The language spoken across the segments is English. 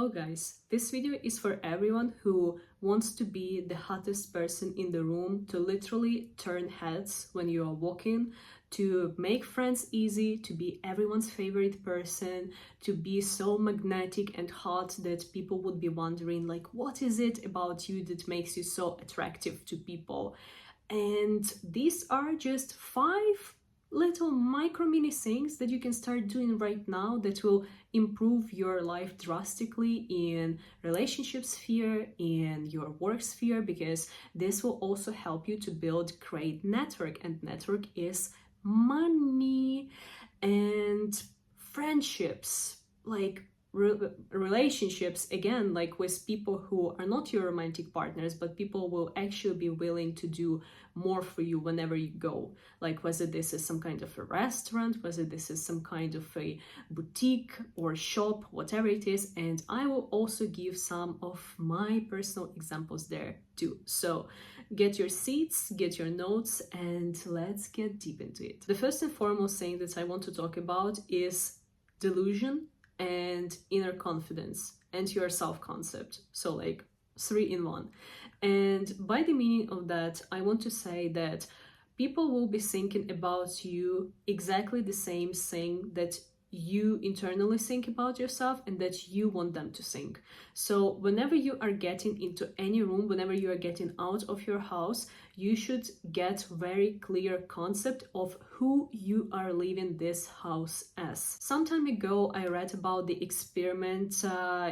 Hello guys, this video is for everyone who wants to be the hottest person in the room, to literally turn heads when you are walking, to make friends easy, to be everyone's favorite person, to be so magnetic and hot that people would be wondering like, what is it about you that makes you so attractive to people? And these are just 5 little micro mini things that you can start doing right now that will improve your life drastically in relationship sphere, in your work sphere, because this will also help you to build great network, and network is money. And friendships, like relationships, again, like with people who are not your romantic partners, but people will actually be willing to do more for you whenever you go, like whether this is some kind of a restaurant, whether this is some kind of a boutique or shop, whatever it is. And I will also give some of my personal examples there too. So get your seats, get your notes, and let's get deep into it. The first and foremost thing that I want to talk about is delusion and inner confidence and your self-concept. So like 3 in 1. And by the meaning of that, I want to say that people will be thinking about you exactly the same thing that you internally think about yourself and that you want them to think. So whenever you are getting into any room, whenever you are getting out of your house, you should get very clear concept of who you are leaving this house as. Some time ago, I read about the experiment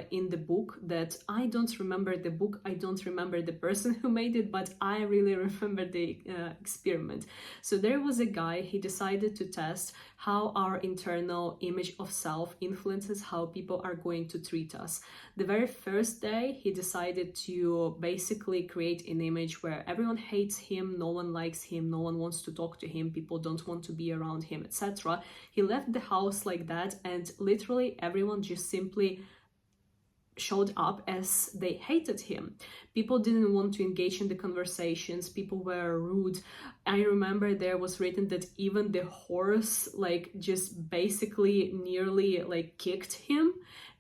in the book that I don't remember the book, I don't remember the person who made it, but I really remember the experiment. So there was a guy, he decided to test how our internal image of self influences how people are going to treat us. The very first day, he decided to basically create an image where everyone hates him, no one likes him, no one wants to talk to him, people don't want to be around him, etc. He left the house like that, and literally everyone just simply showed up as they hated him. People didn't want to engage in the conversations, people were rude. I remember there was written that even the horse like just basically nearly like kicked him,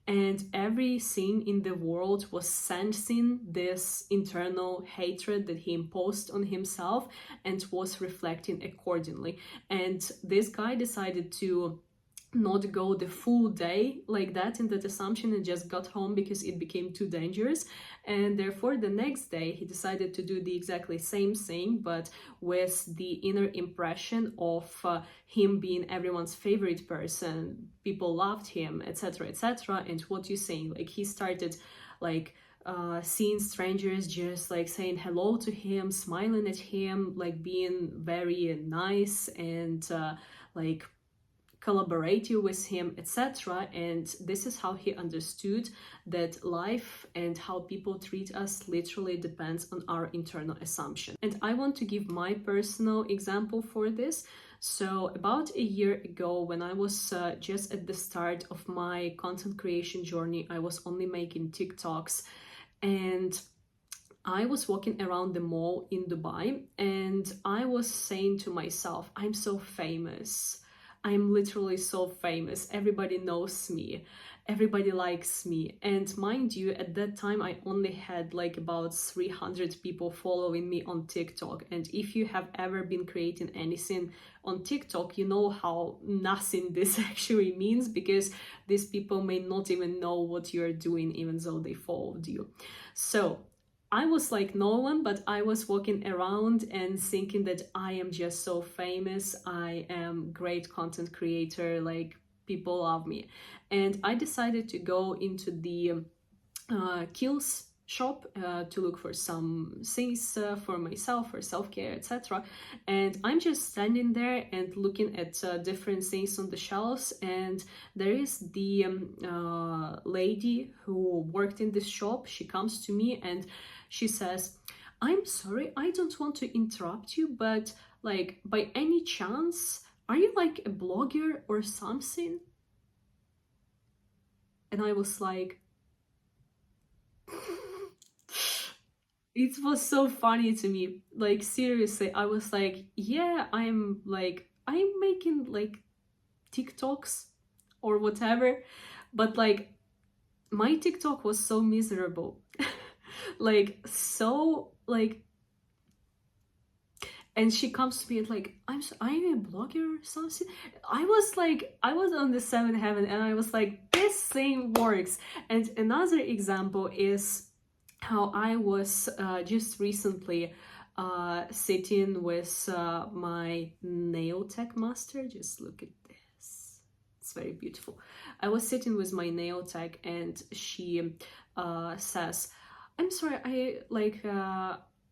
and everything in the world was sensing this internal hatred that he imposed on himself and was reflecting accordingly. And this guy decided to not go the full day like that in that assumption and just got home because it became too dangerous. And therefore the next day he decided to do the exactly same thing, but with the inner impression of him being everyone's favorite person, people loved him, etc, etc. And what you saying, like he started like seeing strangers just like saying hello to him, smiling at him, like being very nice and like collaborating with him, etc. And this is how he understood that life and how people treat us literally depends on our internal assumption. And I want to give my personal example for this. So about a year ago, when I was just at the start of my content creation journey, I was only making TikToks, and I was walking around the mall in Dubai, and I was saying to myself, I'm so famous. I'm literally so famous. Everybody knows me. Everybody likes me. And mind you, at that time, I only had like about 300 people following me on TikTok. And if you have ever been creating anything on TikTok, you know how nothing this actually means, because these people may not even know what you're doing, even though they followed you. So I was like no one, but I was walking around and thinking that I am just so famous, I am great content creator, like people love me. And I decided to go into the Kiehl's shop to look for some things for myself, for self-care, etc. And I'm just standing there and looking at different things on the shelves, and there is the lady who worked in this shop. She comes to me and she says, I'm sorry, I don't want to interrupt you, but like by any chance, are you like a blogger or something? And I was like, it was so funny to me. Like seriously, I was like, yeah, I'm making like TikToks or whatever, but like my TikTok was so miserable. Like, so, like, and she comes to me and like, are you a blogger or something? I was on the seventh heaven, and I was like, this thing works. And another example is how I was just recently sitting with my nail tech master. Just look at this. It's very beautiful. I was sitting with my nail tech, and she says, I'm sorry,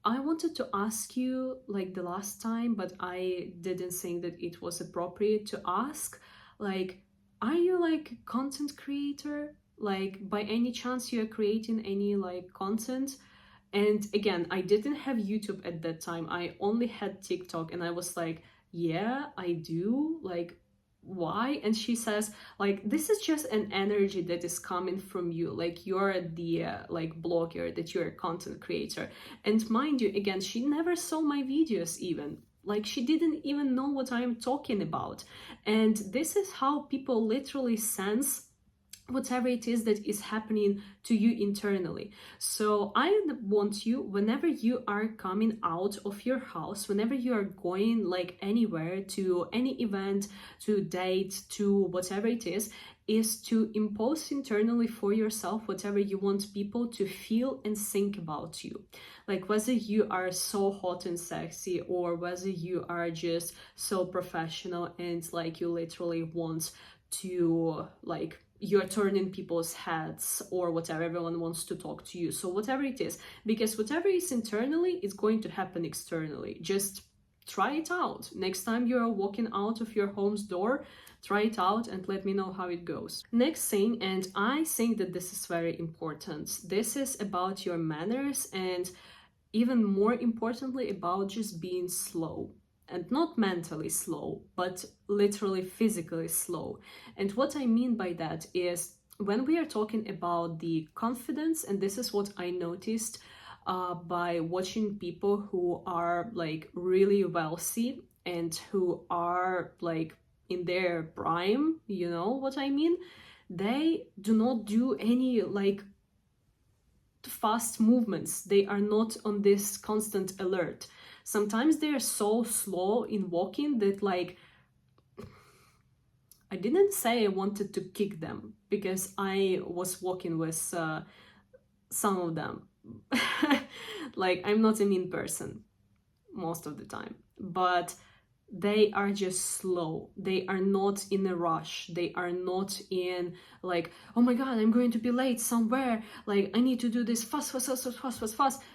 I wanted to ask you like the last time, but I didn't think that it was appropriate to ask. Like, are you like content creator? Like, by any chance you are creating any like content? And again, I didn't have YouTube at that time. I only had TikTok, and I was like, yeah, I do. Like, why? And she says, like, this is just an energy that is coming from you. Like, you're the like blogger, that you're a content creator. And mind you, again, she never saw my videos even. Like, she didn't even know what I'm talking about. And this is how people literally sense whatever it is that is happening to you internally. So I want you, whenever you are coming out of your house, whenever you are going like anywhere, to any event, to date, to whatever it is to impose internally for yourself whatever you want people to feel and think about you. Like, whether you are so hot and sexy, or whether you are just so professional and like you literally want to like, you're turning people's heads or whatever, everyone wants to talk to you. So whatever it is, because whatever is internally is going to happen externally. Just try it out. Next time you're walking out of your home's door, try it out and let me know how it goes. Next thing, and I think that this is very important, this is about your manners, and even more importantly about just being slow. And not mentally slow, but literally physically slow. And what I mean by that is, when we are talking about the confidence, and this is what I noticed by watching people who are like really wealthy and who are like in their prime, you know what I mean? They do not do any like fast movements. They are not on this constant alert. Sometimes they are so slow in walking that like, I didn't say I wanted to kick them, because I was walking with some of them. Like, I'm not a mean person most of the time, but they are just slow. They are not in a rush. They are not in like, oh my god, I'm going to be late somewhere, like I need to do this fast.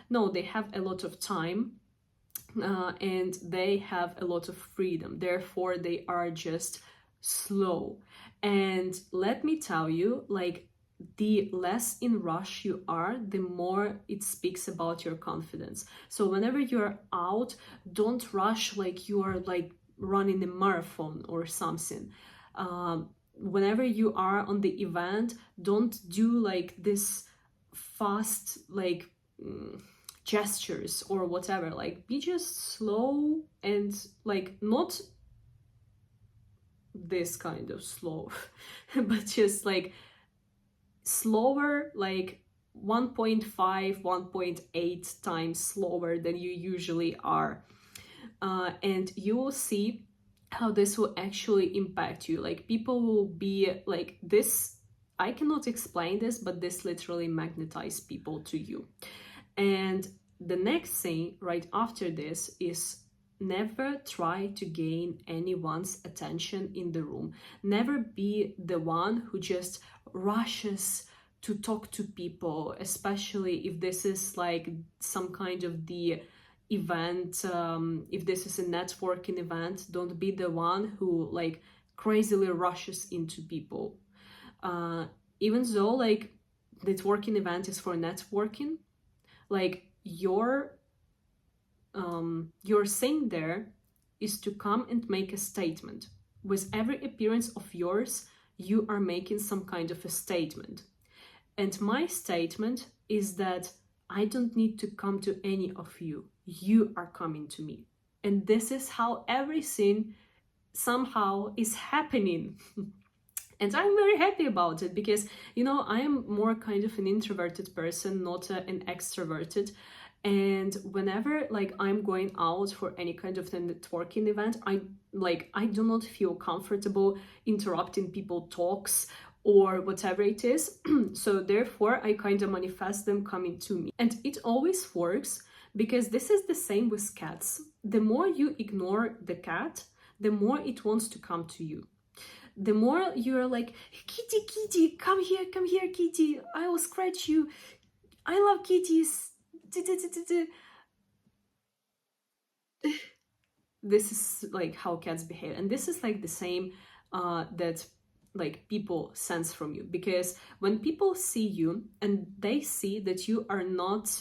No, they have a lot of time, and they have a lot of freedom. Therefore, they are just slow. And let me tell you, like, the less in rush you are, the more it speaks about your confidence. So whenever you're out, don't rush like you are like running a marathon or something. Whenever you are on the event, don't do like this fast like gestures or whatever. Like, be just slow, and like not this kind of slow but just like slower, like 1.5 1.8 times slower than you usually are, and you will see how this will actually impact you. Like, people will be like, this, I cannot explain this, but this literally magnetizes people to you. And the next thing right after this is, never try to gain anyone's attention in the room. Never be the one who just rushes to talk to people, especially if this is like some kind of the event, if this is a networking event. Don't be the one who like crazily rushes into people. Even though like networking event is for networking, like your thing there is to come and make a statement. With every appearance of yours, you are making some kind of a statement. And my statement is that I don't need to come to any of you. You are coming to me. And this is how everything somehow is happening. And I'm very happy about it because, you know, I am more kind of an introverted person, not an extroverted. And whenever like I'm going out for any kind of a networking event, I do not feel comfortable interrupting people talks or whatever it is. So therefore I kind of manifest them coming to me. And it always works because this is the same with cats. The more you ignore the cat, the more it wants to come to you. The more you're like, kitty, kitty, come here, kitty, I will scratch you, I love kitties. This is like how cats behave, and this is like the same that like people sense from you, because when people see you and they see that you are not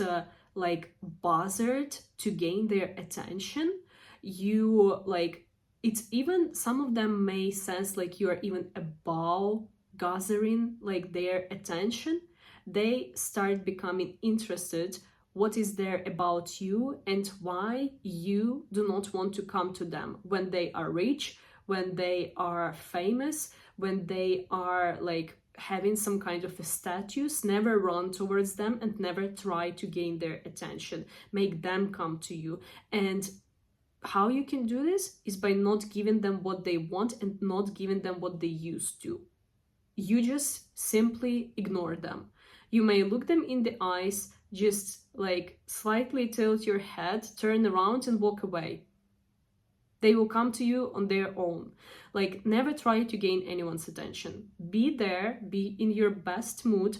like bothered to gain their attention, you like, it's even, some of them may sense like you are even above gathering like their attention. They start becoming interested what is there about you and why you do not want to come to them when they are rich, when they are famous, when they are like having some kind of a status. Never run towards them and never try to gain their attention. Make them come to you. And how you can do this is by not giving them what they want and not giving them what they used to. You just simply ignore them. You may look them in the eyes, just like slightly tilt your head, turn around and walk away. They will come to you on their own. Like, never try to gain anyone's attention. Be there, be in your best mood,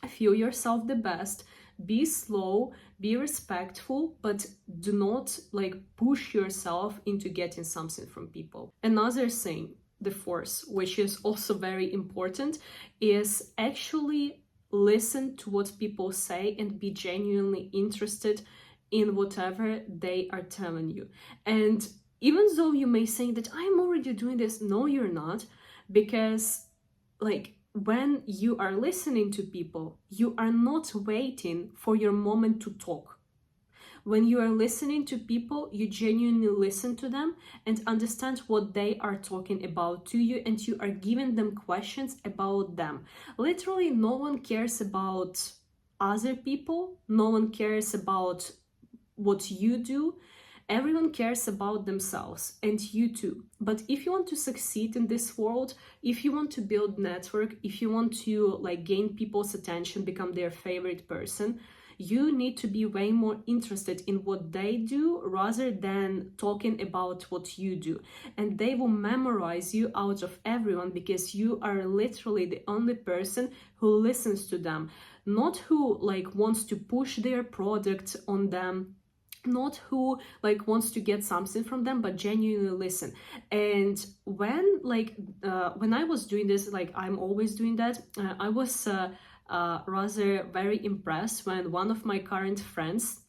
feel yourself the best, be slow, be respectful, but do not like push yourself into getting something from people. Another thing, the fourth, which is also very important, is actually listen to what people say and be genuinely interested in whatever they are telling you. And even though you may say that I'm already doing this, no, you're not, because like when you are listening to people, you are not waiting for your moment to talk. When you are listening to people, you genuinely listen to them and understand what they are talking about to you, and you are giving them questions about them. Literally, no one cares about other people, no one cares about what you do. Everyone cares about themselves, and you too. But if you want to succeed in this world, if you want to build network, if you want to like gain people's attention, become their favorite person, you need to be way more interested in what they do rather than talking about what you do. And they will memorize you out of everyone because you are literally the only person who listens to them, not who like wants to push their product on them, not who like wants to get something from them, but genuinely listen. And when when I was doing this, like I'm always doing that, I was rather very impressed when one of my current friends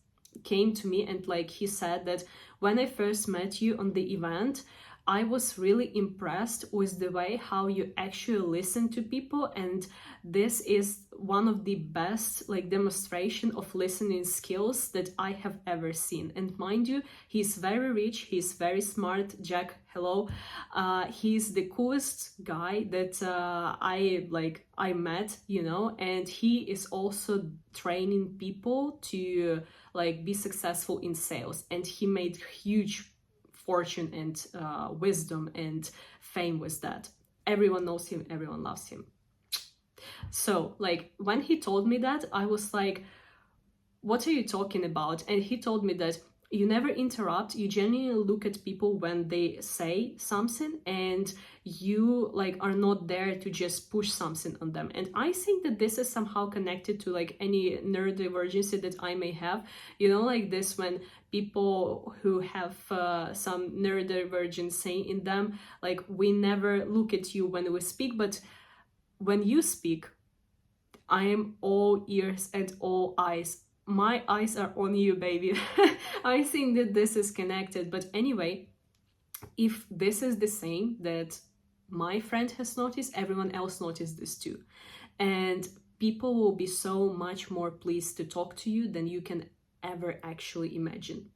came to me and like he said that when I first met you on the event, I was really impressed with the way how you actually listen to people, and this is one of the best like demonstration of listening skills that I have ever seen. And mind you, he's very rich, he's very smart. Jack, hello. He's the coolest guy that I met, you know, and he is also training people to like be successful in sales, and he made huge fortune and wisdom and fame with that. Everyone knows him, everyone loves him. So like when he told me that, I was like, what are you talking about? And he told me that you never interrupt, you genuinely look at people when they say something, and you like are not there to just push something on them. And I think that this is somehow connected to like any neurodivergency that I may have, you know, like this, when people who have some neurodivergency in them, like we never look at you when we speak, but when you speak, I am all ears and all eyes. My eyes are on you, baby. I think that this is connected. But anyway, if this is the same that my friend has noticed, everyone else noticed this too. And people will be so much more pleased to talk to you than you can ever actually imagine.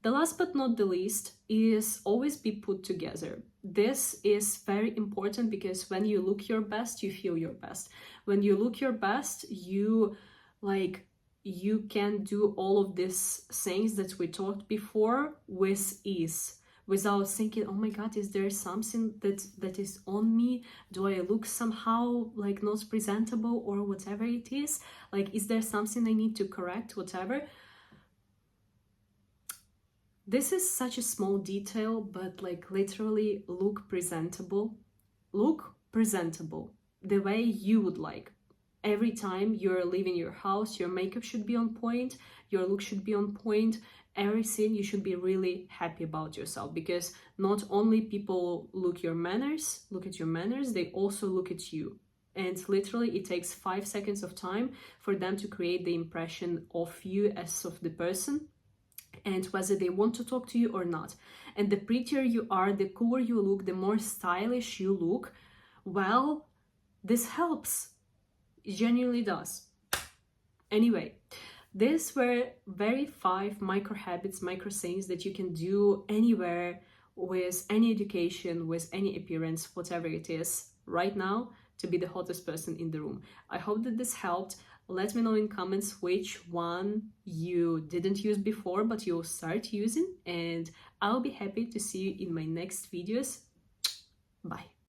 The last but not the least is always be put together. This is very important because when you look your best, you feel your best. When you look your best, you can do all of these things that we talked before with ease, without thinking, oh my god, is there something that is on me? Do I look somehow like not presentable or whatever it is? Like, is there something I need to correct, whatever? This is such a small detail, but like literally look presentable. Look presentable the way you would like. Every time you're leaving your house, your makeup should be on point, your look should be on point, everything. You should be really happy about yourself, because not only people look at your manners, they also look at you. And literally it takes 5 seconds of time for them to create the impression of you as of the person, and whether they want to talk to you or not. And the prettier you are, the cooler you look, the more stylish you look, well, this helps. It genuinely does. Anyway, these were 5 micro habits, micro things that you can do anywhere, with any education, with any appearance, whatever it is, right now, to be the hottest person in the room. I hope that this helped. Let me know in comments which one you didn't use before but you'll start using, and I'll be happy to see you in my next videos. Bye.